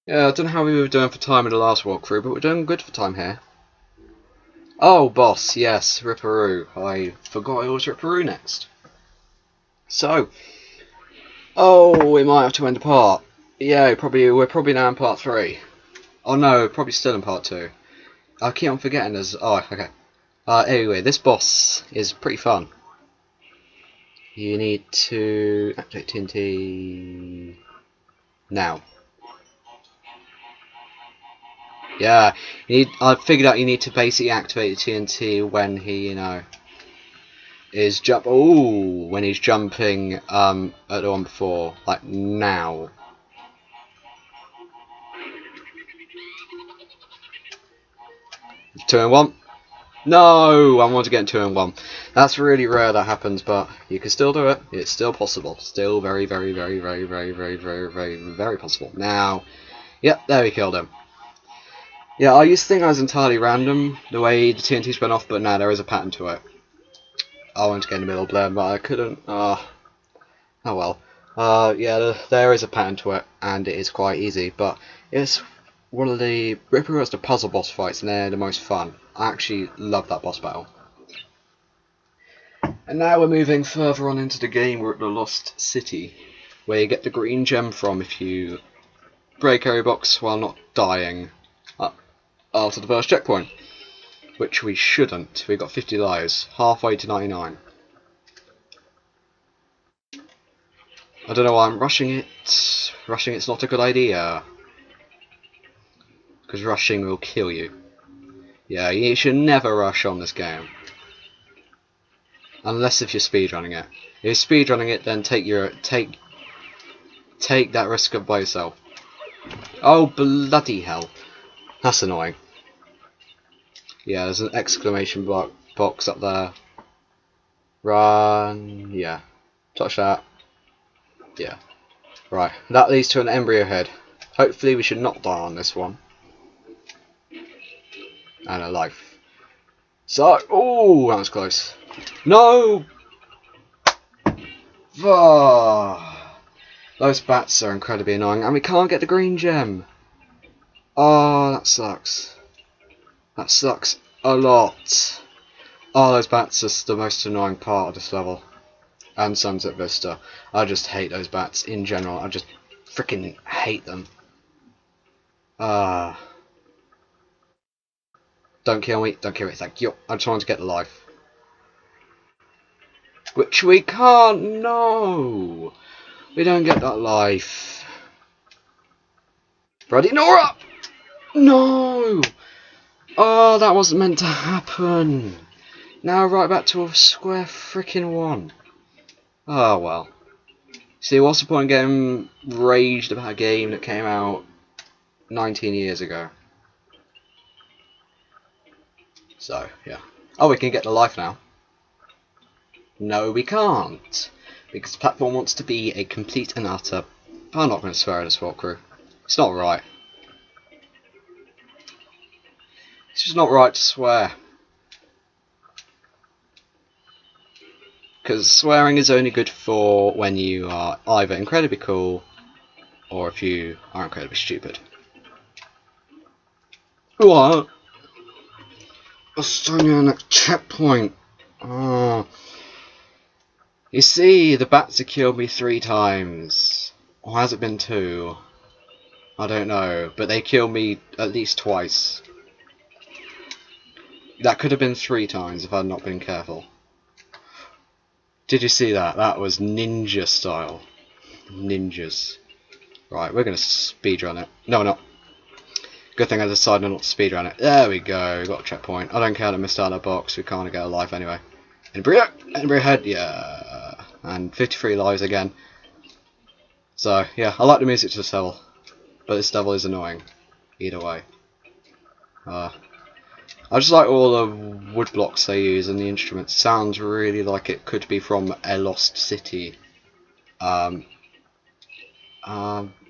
Yeah, I don't know how we were doing for time in the last walkthrough, but we're doing good for time here. Oh, boss, yes, Ripperoo. I forgot it was Ripperoo next. So, oh, we might have to end the part. Yeah, we're probably now in part 3. Oh no, probably still in part 2. I keep on forgetting there's... Oh, okay. Anyway, this boss is pretty fun. You need to activate TNT now. Yeah, I figured out you need to basically activate the TNT when he, is when he's jumping at the one before, like now. Two and one. No, I want to get 2 and 1. That's really rare that happens, but you can still do it. It's still possible. Still very, very, very, very, very, very, very, very, very possible. Now, yep, there we killed him. Yeah, I used to think I was entirely random the way the TNTs went off, but now there is a pattern to it. I wanted to get in the middle blend, but I couldn't. Oh well. Yeah, there is a pattern to it, and it is quite easy, but it's one of the Ripper has the puzzle boss fights, and they're the most fun. I actually love that boss battle. And now we're moving further on into the game. We're at the Lost City, where you get the green gem from if you break every box while not dying after the first checkpoint, which we shouldn't. We got 50 lives, halfway to 99. I don't know why I'm rushing it. Rushing it's not a good idea, because rushing will kill you. Yeah, you should never rush on this game. Unless if you're speedrunning it. If you're speedrunning it, then take that risk up by yourself. Oh bloody hell. That's annoying. Yeah, there's an exclamation box up there. Run. Yeah. Touch that. Yeah. Right. That leads to an embryo head. Hopefully we should not die on this one. And a life. So, oh, that was close. No! Those bats are incredibly annoying, and we can't get the green gem. Oh, that sucks. That sucks a lot. Oh, those bats are the most annoying part of this level. And Sunset Vista. I just hate those bats in general. I just freaking hate them. Don't kill me. Don't kill me. Thank you. I just want to get the life. Which we can't. No. We don't get that life. Bloody Nora! No! Oh, that wasn't meant to happen. Now right back to a square freaking one. Oh well. See, what's the point in getting raged about a game that came out 19 years ago? So, yeah. Oh, we can get the life now. No, we can't. Because the platform wants to be a complete and utter... I'm not going to swear at this walkthrough. It's not right. It's just not right to swear. Because swearing is only good for when you are either incredibly cool or if you are incredibly stupid. What? I'm standing on that checkpoint. Oh. You see, the bats have killed me 3 times. Or has it been 2? I don't know, but they killed me at least twice. That could have been 3 times if I'd not been careful. Did you see that? That was ninja style. Ninjas. Right, we're going to speedrun it. No, we're not. Good thing I decided not to speedrun it. There we go, got a checkpoint. I don't care that I missed out of a box, we can't get a life anyway. Embryo head, yeah. And 53 lives again. So, yeah, I like the music to this level. But this level is annoying. Either way. I just like all the wood blocks they use and the instruments. Sounds really like it could be from a Lost City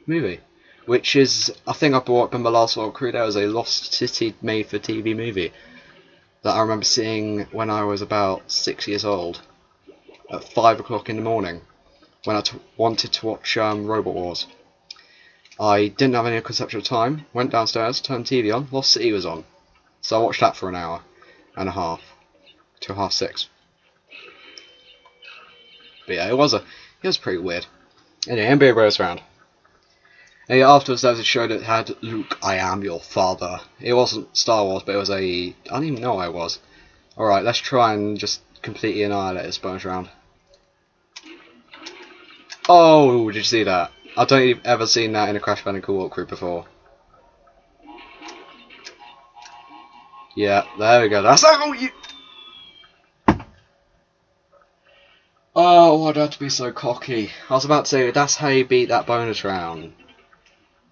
movie. Which is, I think I brought up in my last walkthrough, there was a Lost City made for TV movie that I remember seeing when I was about 6 years old at 5 o'clock in the morning when I wanted to watch Robot Wars. I didn't have any conceptual time, went downstairs, turned the TV on, Lost City was on. So I watched that for an hour and a half, till 6:30. But yeah, it was pretty weird. Anyway, NBA Bros round. And yeah, afterwards there was a show that had Luke, I am your father. It wasn't Star Wars, but it was I don't even know what it was. Alright, let's try and just completely annihilate this bonus round. Oh, did you see that? I don't think I've ever seen that in a Crash Bandicoot walkthrough before. Yeah, there we go. That's oh you. Oh, why'd I have to be so cocky? I was about to say that's how you beat that bonus round.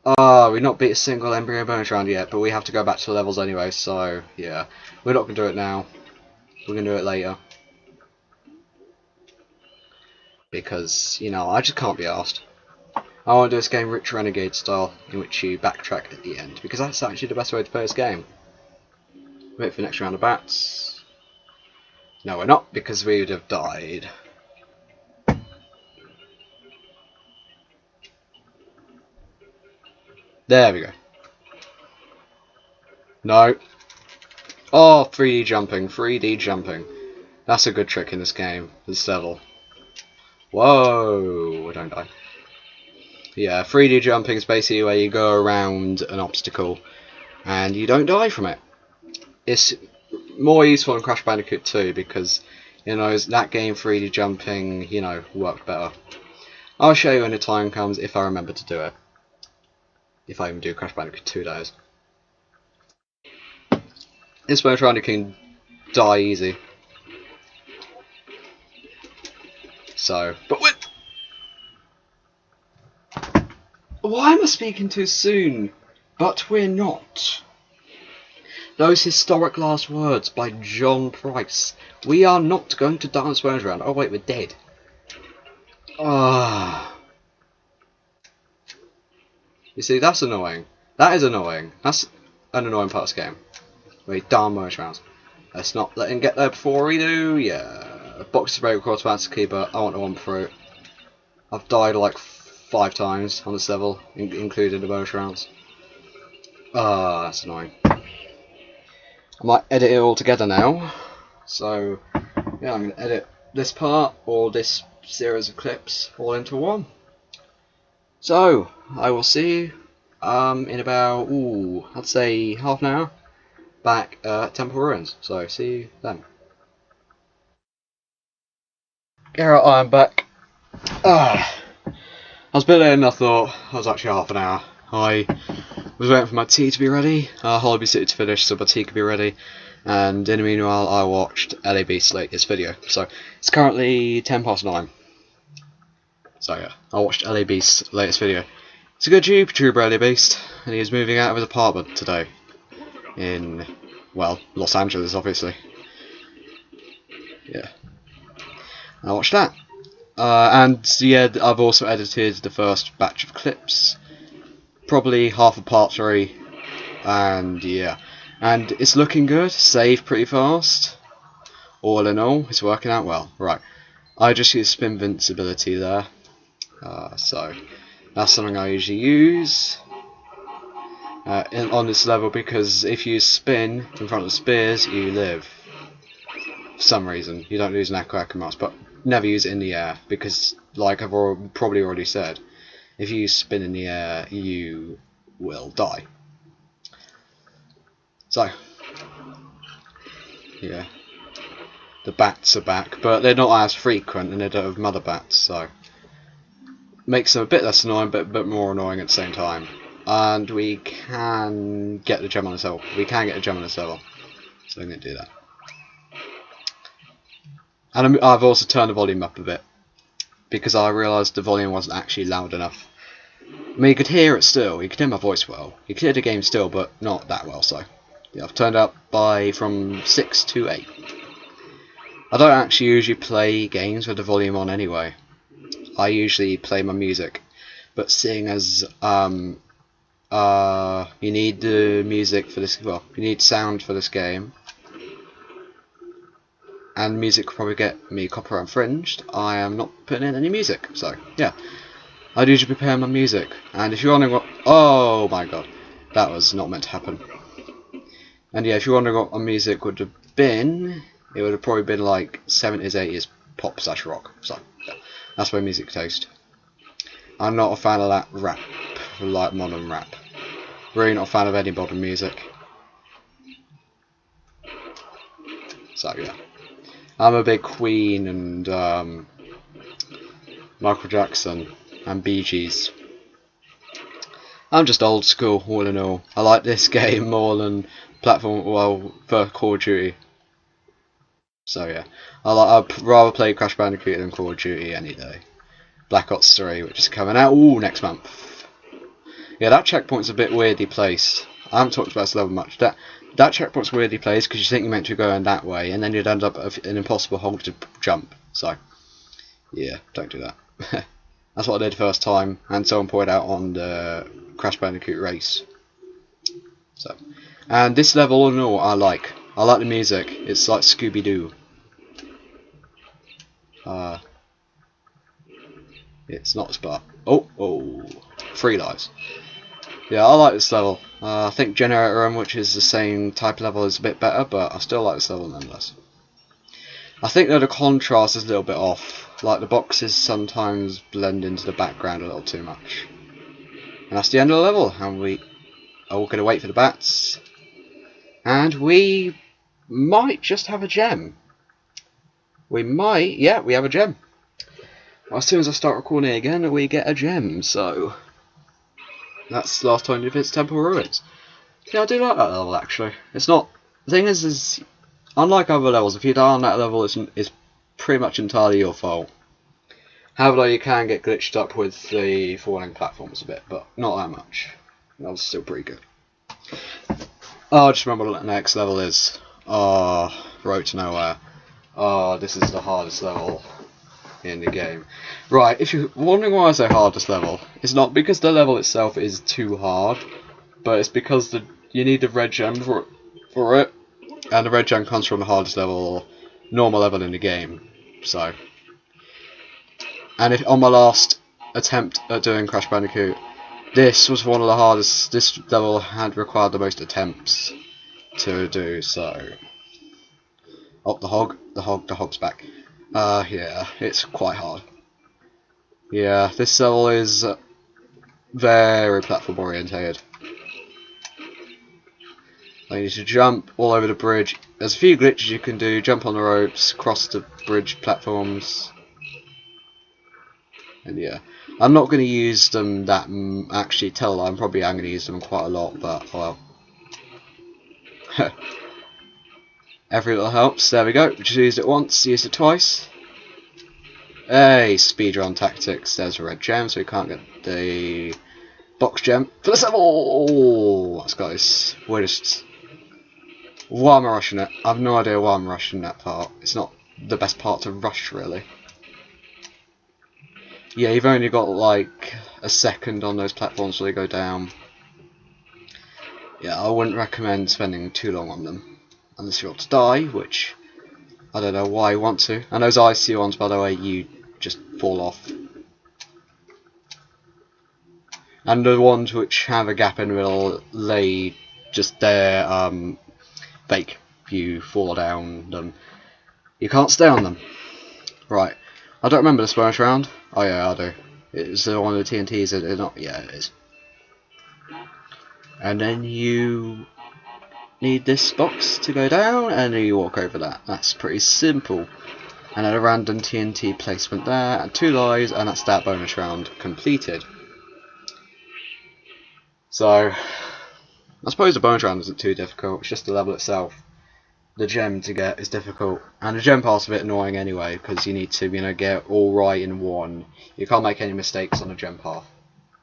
Oh, we've not beat a single embryo bonus round yet, but we have to go back to the levels anyway. So yeah, we're not gonna do it now. We're gonna do it later because you know I just can't be asked. I want to do this game Rich Renegade style, in which you backtrack at the end, because that's actually the best way to play this game. Wait for the next round of bats. No, we're not, because we would have died. There we go. No. Oh, 3D jumping, 3D jumping. That's a good trick in this game, this level. Whoa, don't die. Yeah, 3D jumping is basically where you go around an obstacle and you don't die from it. It's more useful in Crash Bandicoot 2 because, you know, that game 3D jumping, you know, worked better. I'll show you when the time comes if I remember to do it. If I even do Crash Bandicoot 2, that is. This bonus round you can die easy. So, but wait! Why am I speaking too soon? But we're not. Those historic last words by John Price. We are not going to dance bonus round. Oh wait, we're dead. Ah. You see, that's annoying. That is annoying. That's an annoying part of this game. Wait, darn bonus rounds. Let's not let him get there before we do. Yeah. Box to break automatically, but I want to one through. I've died like 5 times on this level, including the bonus rounds. Ah, that's annoying. I might edit it all together now. So, yeah, I'm going to edit this part, or this series of clips, all into one. So, I will see you in about, I'd say half an hour, back at Temple Ruins. So, see you then. Garrett, I'm back. I was a bit later than I thought. I was actually half an hour. I was waiting for my tea to be ready, Hobby City to finish so my tea could be ready, and in the meanwhile I watched LAB's latest video. So it's currently 9:10. So yeah, I watched LAB's latest video. It's a good YouTuber, LABeast, and he is moving out of his apartment today. In, well, Los Angeles obviously. Yeah. I watched that. And yeah, I've also edited the first batch of clips, probably half of part 3, and yeah, and it's looking good. Saved pretty fast. All in all, it's working out well. Right, I just use spin invincibility there, so that's something I usually use on this level, because if you spin in front of spears, you live. For some reason, you don't lose an Echo Mask, but never use it in the air, because like I've probably already said, if you spin in the air you will die. So yeah, the bats are back, but they're not as frequent and they don't have mother bats, so makes them a bit less annoying but a bit more annoying at the same time. And we can get the gem on this level. So I'm going to do that. And I've also turned the volume up a bit, because I realised the volume wasn't actually loud enough. I mean, you could hear it still, you could hear my voice well, you could hear the game still, but not that well, so yeah, I've turned up from 6 to 8. I don't actually usually play games with the volume on anyway. I usually play my music, but seeing as you need the music for this, well, you need sound for this game, and music could probably get me copyright infringed, I am not putting in any music, so yeah. I'd usually prepare my music, and if you're wondering what, oh my god, that was not meant to happen. And yeah, if you're wondering what my music would have been, it would have probably been like 70s, 80s pop / rock. So yeah, that's my music taste. I'm not a fan of that rap, like modern rap. Really not a fan of any modern music. So yeah, I'm a big Queen and Michael Jackson and Bee Gees. I'm just old school, all in all. I like this game more than platform, well, for Call of Duty. So yeah, I'd rather play Crash Bandicoot than Call of Duty any day. Black Ops 3, which is coming out next month. Yeah, that checkpoint's a bit weirdly placed. I haven't talked about this level much. That checkpoint's weirdly placed because you think you're meant to go in that way, and then you'd end up at an impossible hole to jump. So yeah, don't do that. That's what I did first time, and someone pointed out on the Crash Bandicoot race. So, and this level, all in all, I like the music. It's like Scooby Doo. It's not Spark. Oh, 3 lives. Yeah, I like this level. I think Generator Run, which is the same type of level, is a bit better, but I still like this level nonetheless. I think that the contrast is a little bit off. Like the boxes sometimes blend into the background a little too much. And that's the end of the level, and we're going to wait for the bats. And we might just have a gem. We might, yeah, we have a gem. Well, as soon as I start recording again, we get a gem, so that's the last time you visit Temple Ruins. Yeah, I do like that level actually. It's not, the thing is unlike other levels, if you die on that level, it's pretty much entirely your fault. However, you can get glitched up with the falling platforms a bit, but not that much. That was still pretty good. Oh, I just remember what the next level is. Oh, Road to Nowhere. Oh, this is the hardest level in the game. Right, if you're wondering why I say hardest level, it's not because the level itself is too hard, but it's because you need the red gem for it, and the red gem comes from the hardest level, normal level in the game. So, and if on my last attempt at doing Crash Bandicoot, this was one of the hardest. This level had required the most attempts to do. So, oh, the hog's back. Yeah, it's quite hard. Yeah, this level is very platform orientated. I need to jump all over the bridge. There's a few glitches you can do. Jump on the ropes, cross the bridge platforms. And yeah, I'm not going to use them that actually tell. I'm probably going to use them quite a lot, but well. Every little helps. There we go. Just used it once, used it twice. Hey, speedrun tactics. There's a red gem, so we can't get the box gem for this level. Let's go. We're just. Why am I rushing it? I have no idea why I'm rushing that part. It's not the best part to rush, really. Yeah, you've only got like a second on those platforms before they go down. Yeah, I wouldn't recommend spending too long on them. Unless you want to die, which I don't know why you want to. And those icy ones, by the way, you just fall off. And the ones which have a gap in the middle, they just fake. If you fall down them, you can't stay on them. Right. I don't remember this bonus round. Oh yeah, I do. It's one of the TNTs, is it not? Yeah, it is. And then you need this box to go down, and then you walk over that. That's pretty simple. And then a random TNT placement there, and 2 lives, and that's that bonus round completed. So, I suppose the bonus round isn't too difficult, it's just the level itself. The gem to get is difficult, and the gem part's a bit annoying anyway, because you need to, get all right in one. You can't make any mistakes on the gem path.